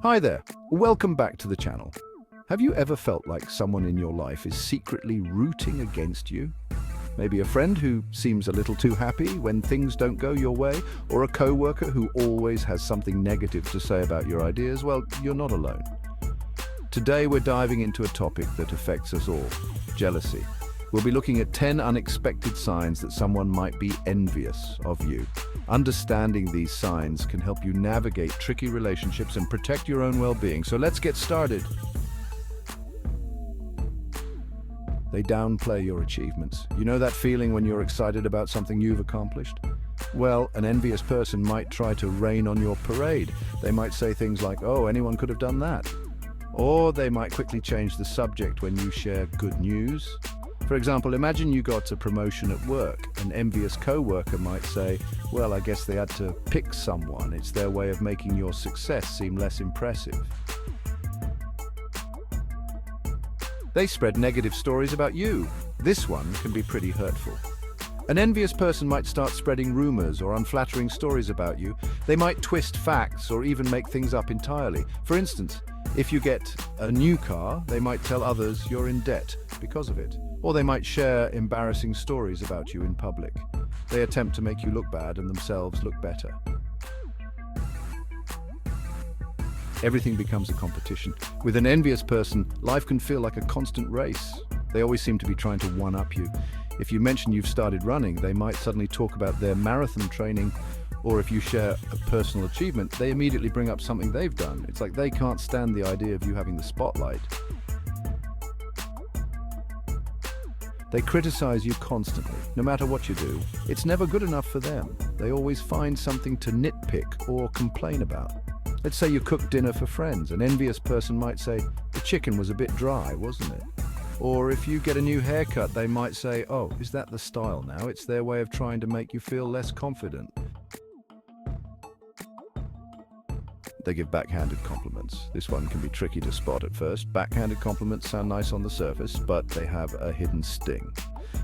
Hi there, welcome back to the channel. Have you ever felt like someone in your life is secretly rooting against you? Maybe a friend who seems a little too happy when things don't go your way, or a co-worker who always has something negative to say about your ideas. Well, you're not alone. Today we're diving into a topic that affects us all, jealousy. We'll be looking at 10 unexpected signs that someone might be envious of you. Understanding these signs can help you navigate tricky relationships and protect your own well-being. So let's get started. They downplay your achievements. You know that feeling when you're excited about something you've accomplished? Well, an envious person might try to rain on your parade. They might say things like, "Oh, anyone could have done that." Or they might quickly change the subject when you share good news. For example, imagine you got a promotion at work. An envious co-worker might say, "Well, I guess they had to pick someone. It's their way of making your success seem less impressive." They spread negative stories about you. This one can be pretty hurtful. An envious person might start spreading rumors or unflattering stories about you. They might twist facts or even make things up entirely. For instance, if you get a new car, they might tell others you're in debt because of it. Or they might share embarrassing stories about you in public. They attempt to make you look bad and themselves look better. Everything becomes a competition. With an envious person, life can feel like a constant race. They always seem to be trying to one-up you. If you mention you've started running, they might suddenly talk about their marathon training, or if you share a personal achievement, they immediately bring up something they've done. It's like they can't stand the idea of you having the spotlight. They criticize you constantly, no matter what you do. It's never good enough for them. They always find something to nitpick or complain about. Let's say you cook dinner for friends. An envious person might say, "The chicken was a bit dry, wasn't it?" Or if you get a new haircut, they might say, "Oh, is that the style now?" It's their way of trying to make you feel less confident. They give backhanded compliments. This one can be tricky to spot at first. Backhanded compliments sound nice on the surface, but they have a hidden sting.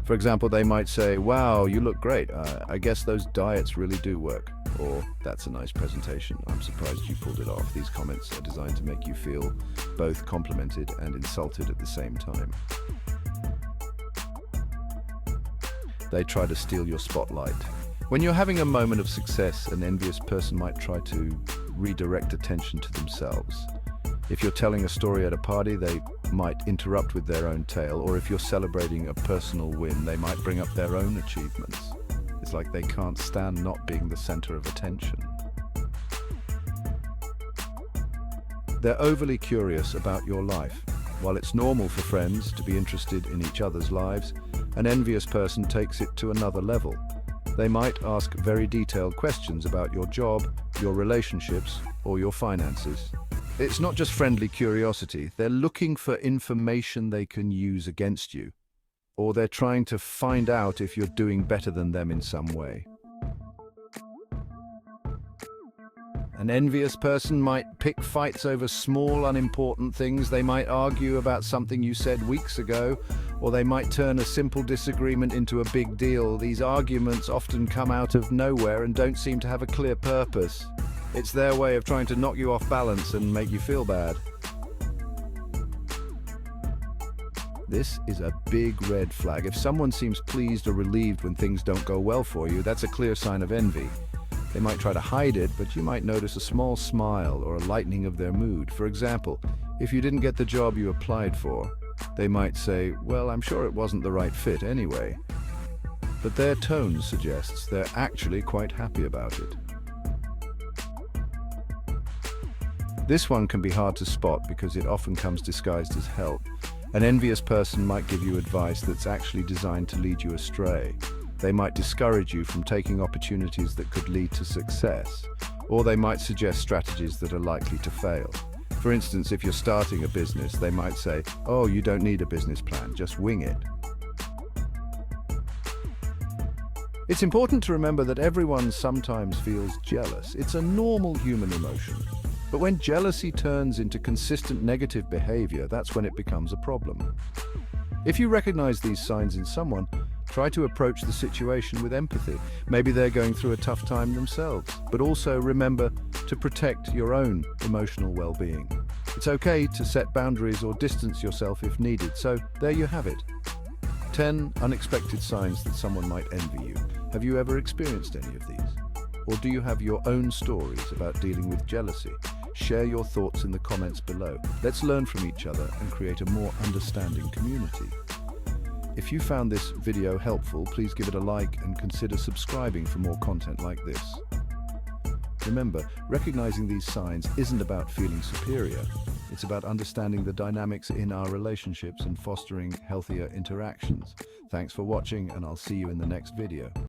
For example, they might say, "Wow, you look great. I guess those diets really do work." Or, "That's a nice presentation. I'm surprised you pulled it off." These comments are designed to make you feel both complimented and insulted at the same time. They try to steal your spotlight. When you're having a moment of success, an envious person might try to redirect attention to themselves. If you're telling a story at a party, they might interrupt with their own tale, or if you're celebrating a personal win, they might bring up their own achievements. It's like they can't stand not being the center of attention. They're overly curious about your life. While it's normal for friends to be interested in each other's lives, an envious person takes it to another level. They might ask very detailed questions about your job, your relationships, or your finances. It's not just friendly curiosity. They're looking for information they can use against you, or they're trying to find out if you're doing better than them in some way. An envious person might pick fights over small, unimportant things. They might argue about something you said weeks ago, or they might turn a simple disagreement into a big deal. These arguments often come out of nowhere and don't seem to have a clear purpose. It's their way of trying to knock you off balance and make you feel bad. This is a big red flag. If someone seems pleased or relieved when things don't go well for you, that's a clear sign of envy. They might try to hide it, but you might notice a small smile or a lightening of their mood. For example, if you didn't get the job you applied for, they might say, "Well, I'm sure it wasn't the right fit anyway." But their tone suggests they're actually quite happy about it. This one can be hard to spot because it often comes disguised as help. An envious person might give you advice that's actually designed to lead you astray. They might discourage you from taking opportunities that could lead to success, or they might suggest strategies that are likely to fail. For instance, if you're starting a business, they might say, "Oh, you don't need a business plan, just wing it." It's important to remember that everyone sometimes feels jealous. It's a normal human emotion. But when jealousy turns into consistent negative behavior, that's when it becomes a problem. If you recognize these signs in someone, try to approach the situation with empathy. Maybe they're going through a tough time themselves. But also remember to protect your own emotional well-being. It's okay to set boundaries or distance yourself if needed, so there you have it. 10 unexpected signs that someone might envy you. Have you ever experienced any of these? Or do you have your own stories about dealing with jealousy? Share your thoughts in the comments below. Let's learn from each other and create a more understanding community. If you found this video helpful, please give it a like and consider subscribing for more content like this. Remember, recognizing these signs isn't about feeling superior. It's about understanding the dynamics in our relationships and fostering healthier interactions. Thanks for watching, and I'll see you in the next video.